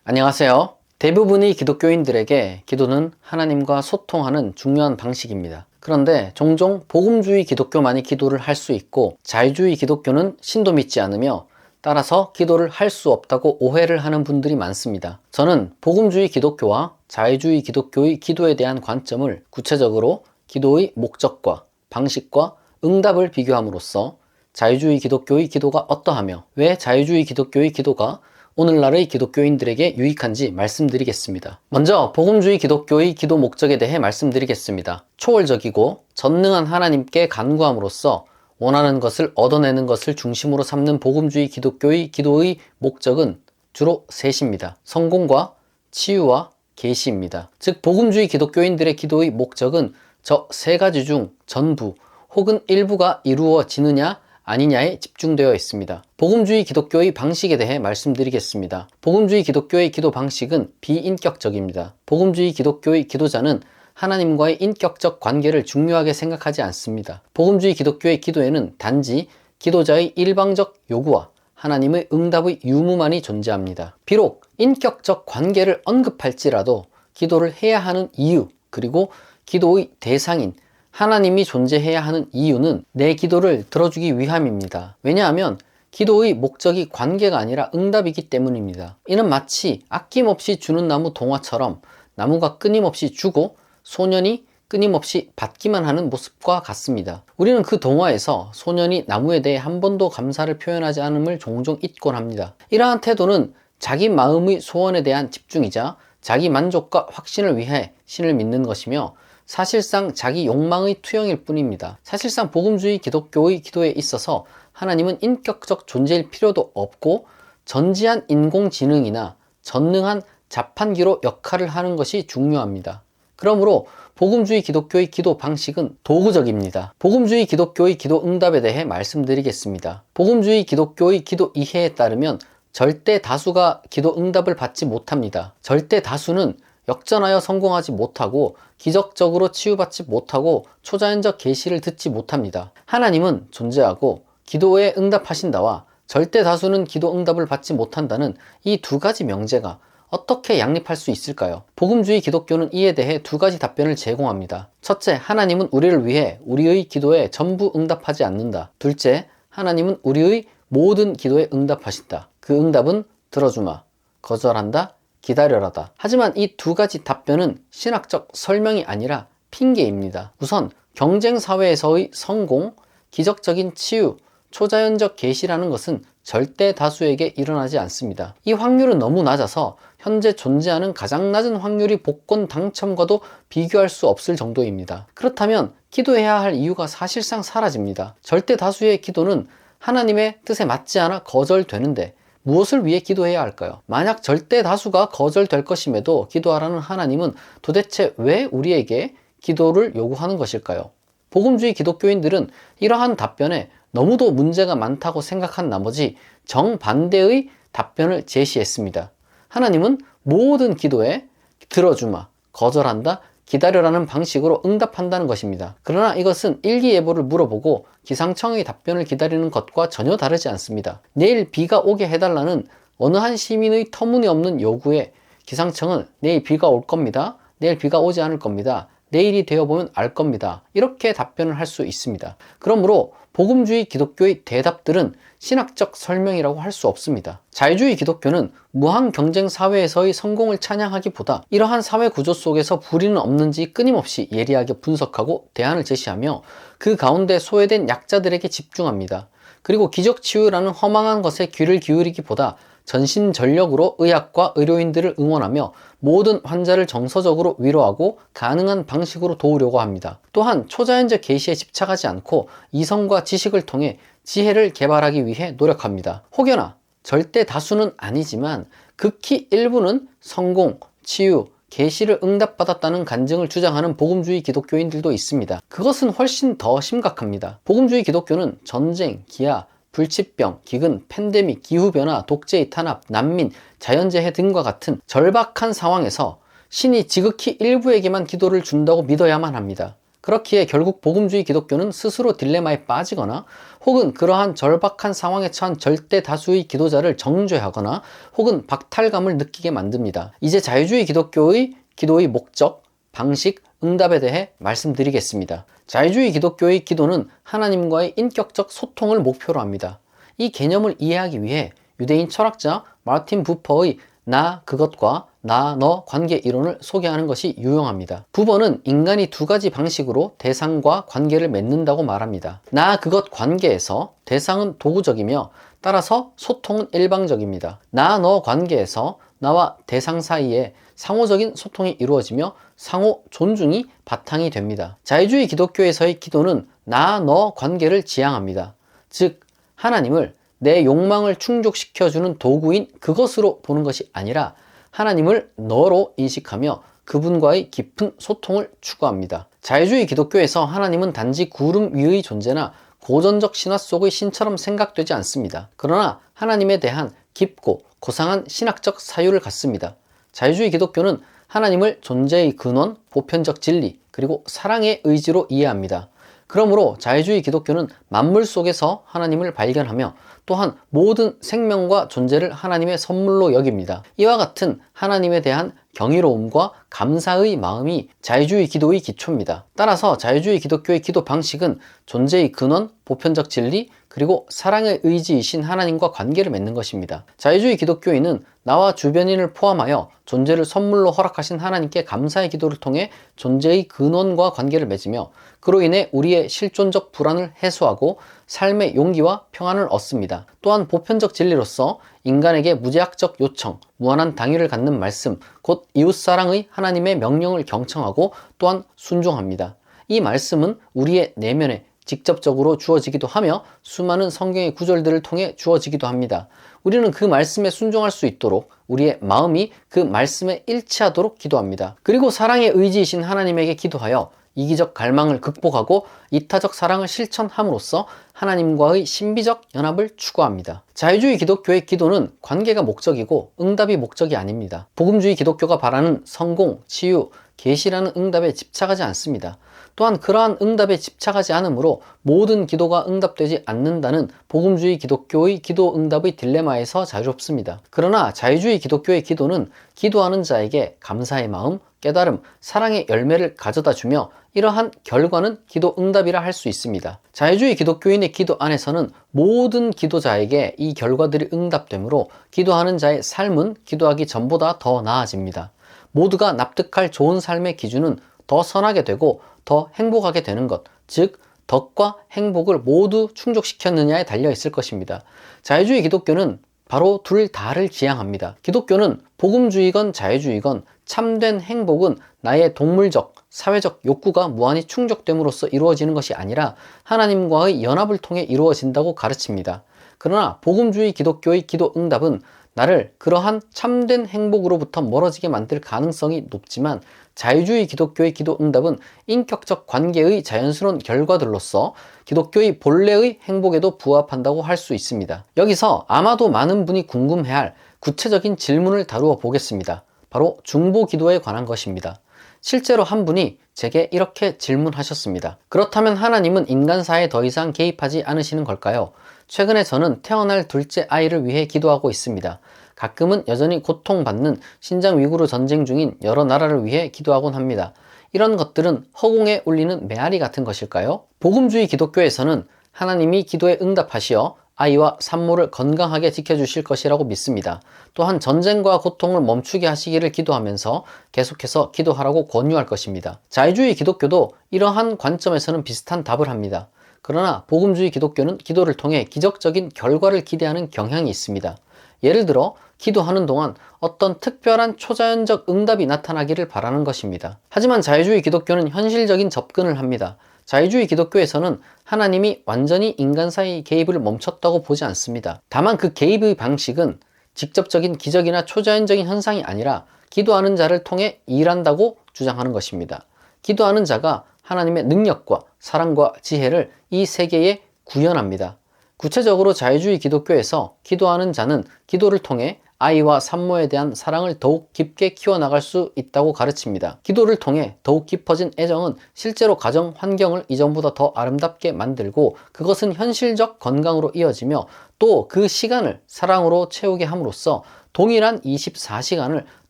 안녕하세요. 대부분의 기독교인들에게 기도는 하나님과 소통하는 중요한 방식입니다. 그런데 종종 복음주의 기독교만이 기도를 할 수 있고 자유주의 기독교는 신도 믿지 않으며 따라서 기도를 할 수 없다고 오해를 하는 분들이 많습니다. 저는 복음주의 기독교와 자유주의 기독교의 기도에 대한 관점을 구체적으로 기도의 목적과 방식과 응답을 비교함으로써 자유주의 기독교의 기도가 어떠하며 왜 자유주의 기독교의 기도가 오늘날의 기독교인들에게 유익한지 말씀드리겠습니다. 먼저 복음주의 기독교의 기도 목적에 대해 말씀드리겠습니다. 초월적이고 전능한 하나님께 간구함으로써 원하는 것을 얻어내는 것을 중심으로 삼는 복음주의 기독교의 기도의 목적은 주로 셋입니다. 성공과 치유와 계시입니다. 즉 복음주의 기독교인들의 기도의 목적은 저 세 가지 중 전부 혹은 일부가 이루어지느냐 아니냐에 집중되어 있습니다. 복음주의 기독교의 방식에 대해 말씀드리겠습니다. 복음주의 기독교의 기도 방식은 비인격적입니다. 복음주의 기독교의 기도자는 하나님과의 인격적 관계를 중요하게 생각하지 않습니다. 복음주의 기독교의 기도에는 단지 기도자의 일방적 요구와 하나님의 응답의 유무만이 존재합니다. 비록 인격적 관계를 언급할지라도 기도를 해야 하는 이유, 그리고 기도의 대상인 하나님이 존재해야 하는 이유는 내 기도를 들어주기 위함입니다. 왜냐하면 기도의 목적이 관계가 아니라 응답이기 때문입니다. 이는 마치 아낌없이 주는 나무 동화처럼 나무가 끊임없이 주고 소년이 끊임없이 받기만 하는 모습과 같습니다. 우리는 그 동화에서 소년이 나무에 대해 한 번도 감사를 표현하지 않음을 종종 잊곤 합니다. 이러한 태도는 자기 마음의 소원에 대한 집중이자 자기 만족과 확신을 위해 신을 믿는 것이며 사실상 자기 욕망의 투영일 뿐입니다. 사실상 복음주의 기독교의 기도에 있어서 하나님은 인격적 존재일 필요도 없고 전지한 인공지능이나 전능한 자판기로 역할을 하는 것이 중요합니다. 그러므로 복음주의 기독교의 기도 방식은 도구적입니다. 복음주의 기독교의 기도 응답에 대해 말씀드리겠습니다. 복음주의 기독교의 기도 이해에 따르면 절대 다수가 기도 응답을 받지 못합니다. 절대 다수는 역전하여 성공하지 못하고 기적적으로 치유받지 못하고 초자연적 계시를 듣지 못합니다. 하나님은 존재하고 기도에 응답하신다와 절대 다수는 기도 응답을 받지 못한다는 이 두 가지 명제가 어떻게 양립할 수 있을까요? 복음주의 기독교는 이에 대해 두 가지 답변을 제공합니다. 첫째, 하나님은 우리를 위해 우리의 기도에 전부 응답하지 않는다. 둘째, 하나님은 우리의 모든 기도에 응답하신다. 그 응답은 들어주마, 거절한다, 기다려라다. 하지만 이 두 가지 답변은 신학적 설명이 아니라 핑계입니다. 우선 경쟁사회에서의 성공, 기적적인 치유, 초자연적 계시라는 것은 절대 다수에게 일어나지 않습니다. 이 확률은 너무 낮아서 현재 존재하는 가장 낮은 확률이 복권 당첨과도 비교할 수 없을 정도입니다. 그렇다면 기도해야 할 이유가 사실상 사라집니다. 절대 다수의 기도는 하나님의 뜻에 맞지 않아 거절되는데 무엇을 위해 기도해야 할까요? 만약 절대 다수가 거절될 것임에도 기도하라는 하나님은 도대체 왜 우리에게 기도를 요구하는 것일까요? 복음주의 기독교인들은 이러한 답변에 너무도 문제가 많다고 생각한 나머지 정반대의 답변을 제시했습니다. 하나님은 모든 기도에 들어주마, 거절한다, 기다려라는 방식으로 응답한다는 것입니다. 그러나 이것은 일기예보를 물어보고 기상청의 답변을 기다리는 것과 전혀 다르지 않습니다. 내일 비가 오게 해달라는 어느 한 시민의 터무니없는 요구에 기상청은 내일 비가 올 겁니다. 내일 비가 오지 않을 겁니다. 내일이 되어보면 알 겁니다. 이렇게 답변을 할 수 있습니다. 그러므로 복음주의 기독교의 대답들은 신학적 설명이라고 할 수 없습니다. 자유주의 기독교는 무한 경쟁 사회에서의 성공을 찬양하기보다 이러한 사회 구조 속에서 불의는 없는지 끊임없이 예리하게 분석하고 대안을 제시하며 그 가운데 소외된 약자들에게 집중합니다. 그리고 기적치유라는 허망한 것에 귀를 기울이기보다 전신전력으로 의학과 의료인들을 응원하며 모든 환자를 정서적으로 위로하고 가능한 방식으로 도우려고 합니다. 또한 초자연적 계시에 집착하지 않고 이성과 지식을 통해 지혜를 개발하기 위해 노력합니다. 혹여나 절대 다수는 아니지만 극히 일부는 성공, 치유, 계시를 응답받았다는 간증을 주장하는 복음주의 기독교인들도 있습니다. 그것은 훨씬 더 심각합니다. 복음주의 기독교는 전쟁, 기아, 불치병, 기근, 팬데믹, 기후변화, 독재의 탄압, 난민, 자연재해 등과 같은 절박한 상황에서 신이 지극히 일부에게만 기도를 준다고 믿어야만 합니다. 그렇기에 결국 복음주의 기독교는 스스로 딜레마에 빠지거나 혹은 그러한 절박한 상황에 처한 절대 다수의 기도자를 정죄하거나 혹은 박탈감을 느끼게 만듭니다. 이제 자유주의 기독교의 기도의 목적, 방식, 응답에 대해 말씀드리겠습니다. 자유주의 기독교의 기도는 하나님과의 인격적 소통을 목표로 합니다. 이 개념을 이해하기 위해 유대인 철학자 마르틴 부퍼의 나 그것과 나 너 관계 이론을 소개하는 것이 유용합니다. 부퍼는 인간이 두 가지 방식으로 대상과 관계를 맺는다고 말합니다. 나 그것 관계에서 대상은 도구적이며 따라서 소통은 일방적입니다. 나 너 관계에서 나와 대상 사이에 상호적인 소통이 이루어지며 상호 존중이 바탕이 됩니다. 자유주의 기독교에서의 기도는 나 너 관계를 지향합니다. 즉 하나님을 내 욕망을 충족시켜주는 도구인 그것으로 보는 것이 아니라 하나님을 너로 인식하며 그분과의 깊은 소통을 추구합니다. 자유주의 기독교에서 하나님은 단지 구름 위의 존재나 고전적 신화 속의 신처럼 생각되지 않습니다. 그러나 하나님에 대한 깊고 고상한 신학적 사유를 갖습니다. 자유주의 기독교는 하나님을 존재의 근원, 보편적 진리, 그리고 사랑의 의지로 이해합니다. 그러므로 자유주의 기독교는 만물 속에서 하나님을 발견하며 또한 모든 생명과 존재를 하나님의 선물로 여깁니다. 이와 같은 하나님에 대한 경이로움과 감사의 마음이 자유주의 기도의 기초입니다. 따라서 자유주의 기독교의 기도 방식은 존재의 근원, 보편적 진리, 그리고 사랑의 의지이신 하나님과 관계를 맺는 것입니다. 자유주의 기독교인은 나와 주변인을 포함하여 존재를 선물로 허락하신 하나님께 감사의 기도를 통해 존재의 근원과 관계를 맺으며 그로 인해 우리의 실존적 불안을 해소하고 삶의 용기와 평안을 얻습니다. 또한 보편적 진리로서 인간에게 무제약적 요청, 무한한 당위를 갖는 말씀, 곧 이웃사랑의 하나님의 명령을 경청하고 또한 순종합니다. 이 말씀은 우리의 내면에 직접적으로 주어지기도 하며 수많은 성경의 구절들을 통해 주어지기도 합니다. 우리는 그 말씀에 순종할 수 있도록 우리의 마음이 그 말씀에 일치하도록 기도합니다. 그리고 사랑의 의지이신 하나님에게 기도하여 이기적 갈망을 극복하고 이타적 사랑을 실천함으로써 하나님과의 신비적 연합을 추구합니다. 자유주의 기독교의 기도는 관계가 목적이고 응답이 목적이 아닙니다. 복음주의 기독교가 바라는 성공, 치유, 계시라는 응답에 집착하지 않습니다. 또한 그러한 응답에 집착하지 않으므로 모든 기도가 응답되지 않는다는 복음주의 기독교의 기도 응답의 딜레마에서 자유롭습니다. 그러나 자유주의 기독교의 기도는 기도하는 자에게 감사의 마음, 깨달음, 사랑의 열매를 가져다 주며 이러한 결과는 기도 응답이라 할 수 있습니다. 자유주의 기독교인의 기도 안에서는 모든 기도자에게 이 결과들이 응답되므로 기도하는 자의 삶은 기도하기 전보다 더 나아집니다. 모두가 납득할 좋은 삶의 기준은 더 선하게 되고 더 행복하게 되는 것, 즉 덕과 행복을 모두 충족시켰느냐에 달려 있을 것입니다. 자유주의 기독교는 바로 둘 다를 지향합니다. 기독교는 복음주의건 자유주의건 참된 행복은 나의 동물적, 사회적 욕구가 무한히 충족됨으로써 이루어지는 것이 아니라 하나님과의 연합을 통해 이루어진다고 가르칩니다. 그러나 복음주의 기독교의 기도 응답은 나를 그러한 참된 행복으로부터 멀어지게 만들 가능성이 높지만 자유주의 기독교의 기도 응답은 인격적 관계의 자연스러운 결과들로서 기독교의 본래의 행복에도 부합한다고 할 수 있습니다. 여기서 아마도 많은 분이 궁금해할 구체적인 질문을 다루어 보겠습니다. 바로 중보 기도에 관한 것입니다. 실제로 한 분이 제게 이렇게 질문하셨습니다. 그렇다면 하나님은 인간사에 더 이상 개입하지 않으시는 걸까요? 최근에 저는 태어날 둘째 아이를 위해 기도하고 있습니다. 가끔은 여전히 고통받는 신장 위구르 전쟁 중인 여러 나라를 위해 기도하곤 합니다. 이런 것들은 허공에 울리는 메아리 같은 것일까요? 복음주의 기독교에서는 하나님이 기도에 응답하시어 아이와 산모를 건강하게 지켜주실 것이라고 믿습니다. 또한 전쟁과 고통을 멈추게 하시기를 기도하면서 계속해서 기도하라고 권유할 것입니다. 자유주의 기독교도 이러한 관점에서는 비슷한 답을 합니다. 그러나 복음주의 기독교는 기도를 통해 기적적인 결과를 기대하는 경향이 있습니다. 예를 들어 기도하는 동안 어떤 특별한 초자연적 응답이 나타나기를 바라는 것입니다. 하지만 자유주의 기독교는 현실적인 접근을 합니다. 자유주의 기독교에서는 하나님이 완전히 인간 사이의 개입을 멈췄다고 보지 않습니다. 다만 그 개입의 방식은 직접적인 기적이나 초자연적인 현상이 아니라 기도하는 자를 통해 일한다고 주장하는 것입니다. 기도하는 자가 하나님의 능력과 사랑과 지혜를 이 세계에 구현합니다. 구체적으로 자유주의 기독교에서 기도하는 자는 기도를 통해 아이와 산모에 대한 사랑을 더욱 깊게 키워나갈 수 있다고 가르칩니다. 기도를 통해 더욱 깊어진 애정은 실제로 가정 환경을 이전보다 더 아름답게 만들고 그것은 현실적 건강으로 이어지며 또 그 시간을 사랑으로 채우게 함으로써 동일한 24시간을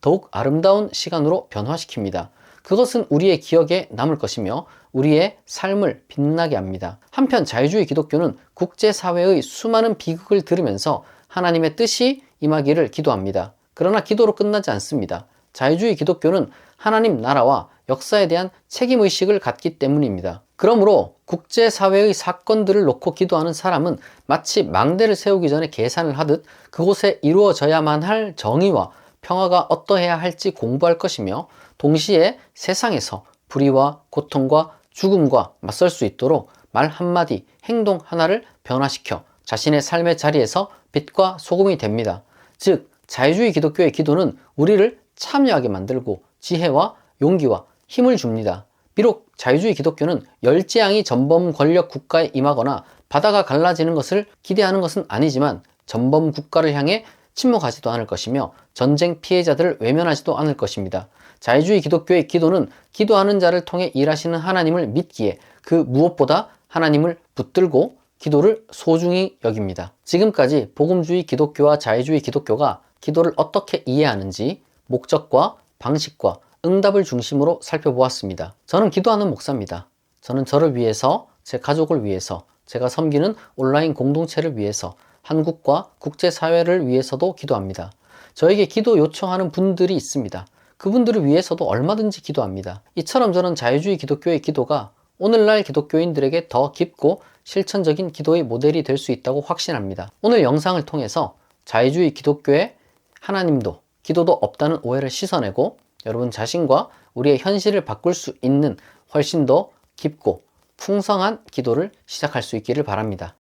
더욱 아름다운 시간으로 변화시킵니다. 그것은 우리의 기억에 남을 것이며 우리의 삶을 빛나게 합니다. 한편 자유주의 기독교는 국제사회의 수많은 비극을 들으면서 하나님의 뜻이 임하기를 기도합니다. 그러나 기도로 끝나지 않습니다. 자유주의 기독교는 하나님 나라와 역사에 대한 책임의식을 갖기 때문입니다. 그러므로 국제사회의 사건들을 놓고 기도하는 사람은 마치 망대를 세우기 전에 계산을 하듯 그곳에 이루어져야만 할 정의와 평화가 어떠해야 할지 공부할 것이며 동시에 세상에서 불의와 고통과 죽음과 맞설 수 있도록 말 한마디, 행동 하나를 변화시켜 자신의 삶의 자리에서 빛과 소금이 됩니다. 즉, 자유주의 기독교의 기도는 우리를 참여하게 만들고 지혜와 용기와 힘을 줍니다. 비록 자유주의 기독교는 열재앙이 전범 권력 국가에 임하거나 바다가 갈라지는 것을 기대하는 것은 아니지만 전범 국가를 향해 침묵하지도 않을 것이며 전쟁 피해자들을 외면하지도 않을 것입니다. 자유주의 기독교의 기도는 기도하는 자를 통해 일하시는 하나님을 믿기에 그 무엇보다 하나님을 붙들고 기도를 소중히 여깁니다. 지금까지 복음주의 기독교와 자유주의 기독교가 기도를 어떻게 이해하는지 목적과 방식과 응답을 중심으로 살펴보았습니다. 저는 기도하는 목사입니다. 저는 저를 위해서, 제 가족을 위해서, 제가 섬기는 온라인 공동체를 위해서, 한국과 국제사회를 위해서도 기도합니다. 저에게 기도 요청하는 분들이 있습니다. 그분들을 위해서도 얼마든지 기도합니다. 이처럼 저는 자유주의 기독교의 기도가 오늘날 기독교인들에게 더 깊고 실천적인 기도의 모델이 될 수 있다고 확신합니다. 오늘 영상을 통해서 자유주의 기독교에 하나님도 기도도 없다는 오해를 씻어내고 여러분 자신과 우리의 현실을 바꿀 수 있는 훨씬 더 깊고 풍성한 기도를 시작할 수 있기를 바랍니다.